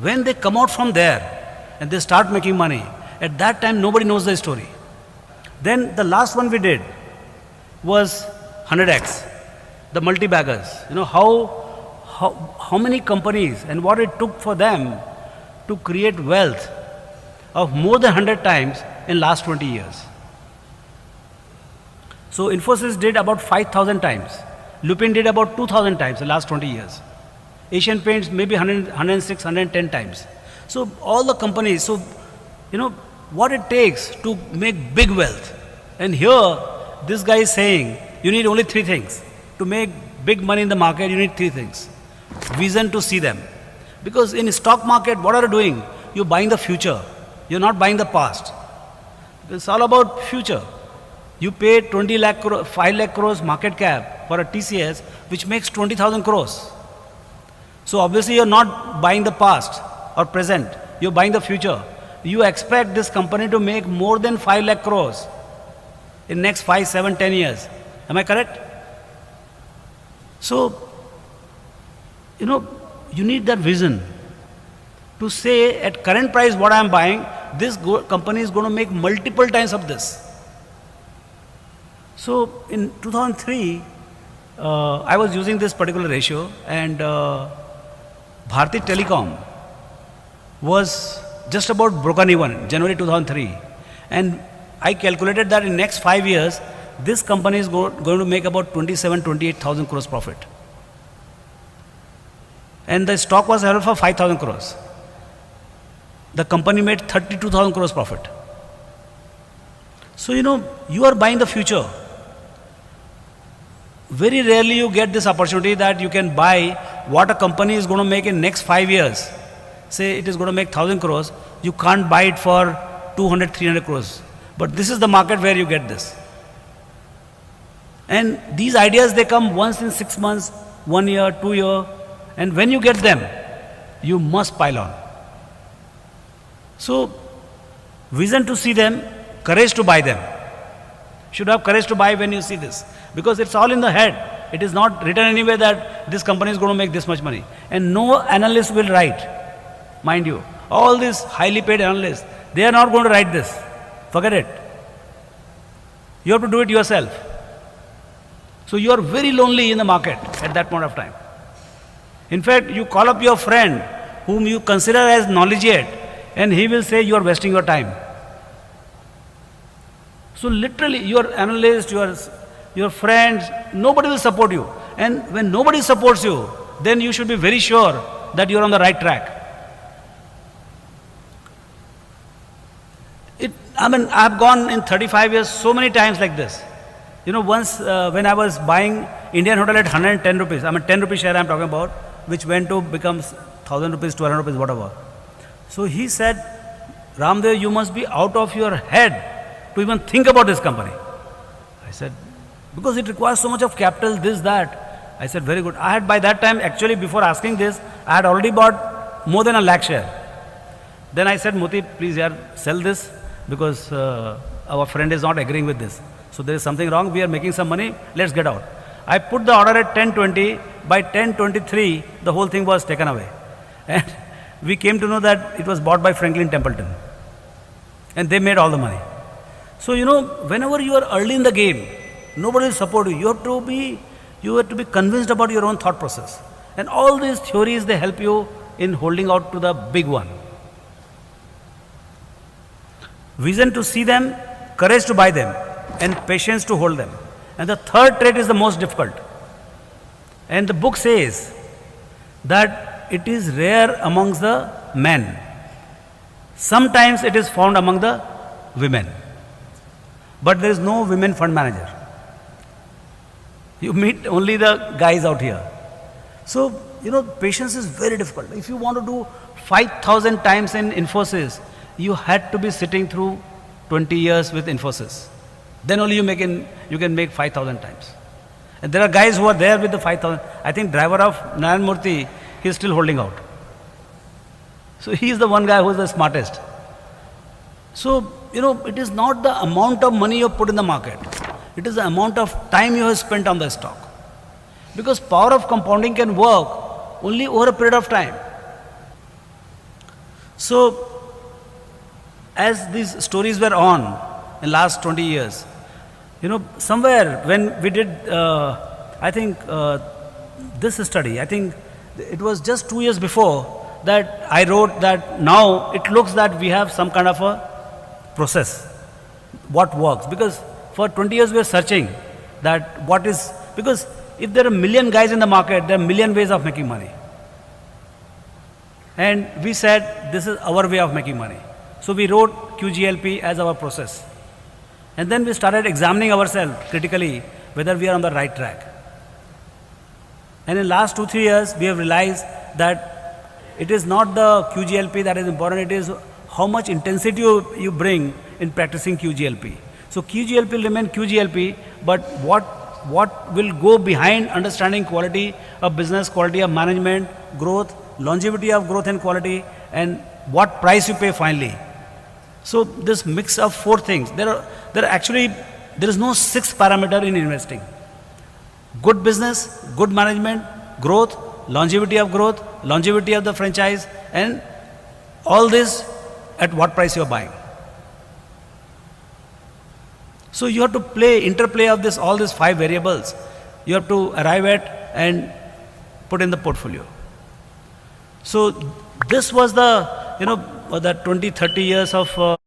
When they come out from there and they start making money, at that time nobody knows the story. Then the last one we did was 100x, the multi-baggers. You know how many companies and what it took for them to create wealth of more than 100 times in last 20 years. So Infosys did about 5,000 times. Lupin did about 2,000 times in the last 20 years. Asian Paints maybe 100, 106, 110 times. So all the companies, so you know what it takes to make big wealth. And here this guy is saying you need only 3 things. To make big money in the market, you need 3 things. Vision to see them. Because in stock market, what are you doing? You're buying the future. You're not buying the past. It's all about future. You pay 20 lakh crore, 5 lakh crores market cap for a TCS, which makes 20,000 crores. So obviously you're not buying the past or present. You're buying the future. You expect this company to make more than 5 lakh crores in next 5, 7, 10 years. Am I correct? So, you know, you need that vision to say at current price what I am buying, this company is going to make multiple times of this. So in 2003, I was using this particular ratio, and Bharti Telecom was just about broken even, January 2003. And I calculated that in next 5 years, this company is going to make about 28,000 crores profit. And the stock was held for 5,000 crores. The company made 32,000 crores profit. So, you know, you are buying the future. Very rarely you get this opportunity that you can buy what a company is going to make in next 5 years. Say it is going to make 1,000 crores, you can't buy it for 200, 300 crores. But this is the market where you get this. And these ideas, they come once in 6 months, 1 year, 2 years, and when you get them, you must pile on. So, vision to see them, courage to buy them. Should have courage to buy when you see this. Because it's all in the head. It is not written anywhere that this company is going to make this much money. And no analyst will write, mind you. All these highly paid analysts, they are not going to write this. Forget it. You have to do it yourself. So you are very lonely in the market at that point of time. In fact, you call up your friend whom you consider as knowledgeate, and he will say you are wasting your time. So literally, your analyst, your friends, nobody will support you. And when nobody supports you, then you should be very sure that you are on the right track. I mean, I have gone in 35 years so many times like this. You know, once when I was buying Indian hotel at 110 rupees, I mean 10 rupees share I am talking about, which went to become 1,000 rupees, 1,200 rupees, whatever. So he said, Ramdev, you must be out of your head to even think about this company. I said, because it requires so much of capital, this, that. I said, very good. I had by that time, actually before asking this, I had already bought more than 1 lakh share. Then I said, Moti, please sell this, because our friend is not agreeing with this. So there is something wrong, we are making some money, let's get out. I put the order at 10:20, by 10:23, the whole thing was taken away. And we came to know that it was bought by Franklin Templeton. And they made all the money. So, you know, whenever you are early in the game, nobody will support you. You have to be convinced about your own thought process. And all these theories, they help you in holding out to the big one. Vision to see them, courage to buy them, and patience to hold them. And the third trait is the most difficult. And the book says that it is rare amongst the men. Sometimes it is found among the women. But there is no women fund manager. You meet only the guys out here. So, you know, patience is very difficult. If you want to do 5,000 times in Infosys, you had to be sitting through 20 years with Infosys. Then only you can make 5,000 times. And there are guys who are there with the 5,000. I think driver of Narayan Murthy, he is still holding out. So he is the one guy who is the smartest. So, you know, it is not the amount of money you have put in the market. It is the amount of time you have spent on the stock. Because power of compounding can work only over a period of time. So as these stories were on in last 20 years, somewhere when we did, I think this study, I think it was just 2 years before that I wrote that now it looks that we have some kind of a process, what works. Because for 20 years we are searching that what is, because if there are a million guys in the market, there are a million ways of making money. And we said this is our way of making money. So we wrote QGLP as our process. And then we started examining ourselves critically whether we are on the right track. And in last 2-3 years, we have realized that it is not the QGLP that is important, it is how much intensity you bring in practicing QGLP. So QGLP will remain QGLP, but what will go behind understanding quality of business, quality of management, growth, longevity of growth and quality, and what price you pay finally. So this mix of 4 things, there is no 6th parameter in investing. Good business, good management, growth, longevity of the franchise, and all this at what price you are buying. So you have to interplay of all these 5 variables. You have to arrive at and put in the portfolio. So this was the 20-30 years of